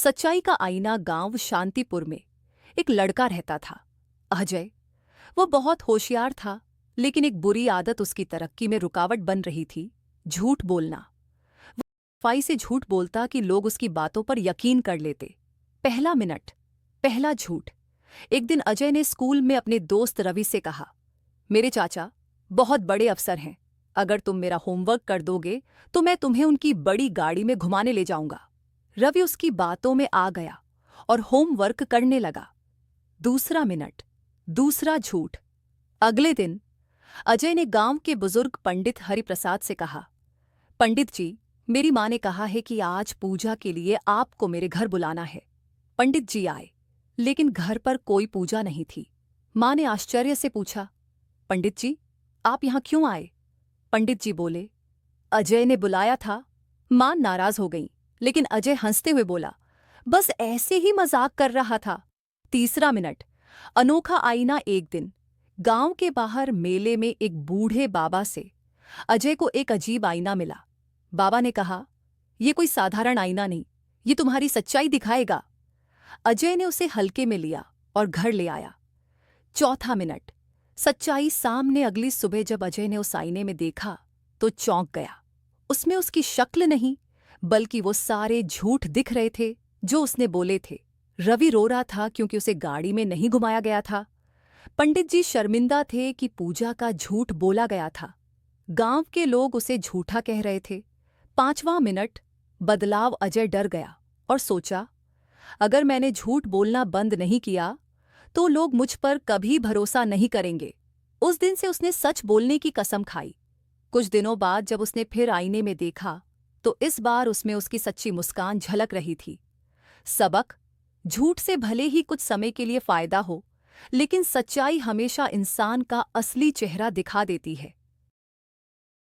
सच्चाई का आईना गांव शांतिपुर में एक लड़का रहता था, अजय। वो बहुत होशियार था, लेकिन एक बुरी आदत उसकी तरक्की में रुकावट बन रही थी, झूठ बोलना। वो सफाई से झूठ बोलता कि लोग उसकी बातों पर यकीन कर लेते। पहला मिनट, पहला झूठ। एक दिन अजय ने स्कूल में अपने दोस्त रवि से कहा, मेरे चाचा बहुत बड़े अफसर हैं, अगर तुम मेरा होमवर्क कर दोगे तो मैं तुम्हें उनकी बड़ी गाड़ी में घुमाने ले जाऊंगा। रवि उसकी बातों में आ गया और होमवर्क करने लगा। दूसरा मिनट, दूसरा झूठ। अगले दिन अजय ने गांव के बुजुर्ग पंडित हरिप्रसाद से कहा, पंडित जी, मेरी माँ ने कहा है कि आज पूजा के लिए आपको मेरे घर बुलाना है। पंडित जी आए, लेकिन घर पर कोई पूजा नहीं थी। माँ ने आश्चर्य से पूछा, पंडित जी, आप यहाँ क्यों आए? पंडित जी बोले, अजय ने बुलाया था। माँ नाराज हो गई, लेकिन अजय हंसते हुए बोला, बस ऐसे ही मजाक कर रहा था। तीसरा मिनट, अनोखा आईना। एक दिन गांव के बाहर मेले में एक बूढ़े बाबा से अजय को एक अजीब आईना मिला। बाबा ने कहा, यह कोई साधारण आईना नहीं, ये तुम्हारी सच्चाई दिखाएगा। अजय ने उसे हल्के में लिया और घर ले आया। चौथा मिनट, सच्चाई सामने। अगली सुबह जब अजय ने उस आईने में देखा तो चौंक गया। उसमें उसकी शक्ल नहीं, बल्कि वो सारे झूठ दिख रहे थे जो उसने बोले थे। रवि रो रहा था क्योंकि उसे गाड़ी में नहीं घुमाया गया था। पंडित जी शर्मिंदा थे कि पूजा का झूठ बोला गया था। गांव के लोग उसे झूठा कह रहे थे। पांचवां मिनट, बदलाव। अजय डर गया और सोचा, अगर मैंने झूठ बोलना बंद नहीं किया तो लोग मुझ पर कभी भरोसा नहीं करेंगे। उस दिन से उसने सच बोलने की कसम खाई। कुछ दिनों बाद जब उसने फिर आईने में देखा तो इस बार उसमें उसकी सच्ची मुस्कान झलक रही थी। सबक, झूठ से भले ही कुछ समय के लिए फायदा हो, लेकिन सच्चाई हमेशा इंसान का असली चेहरा दिखा देती है।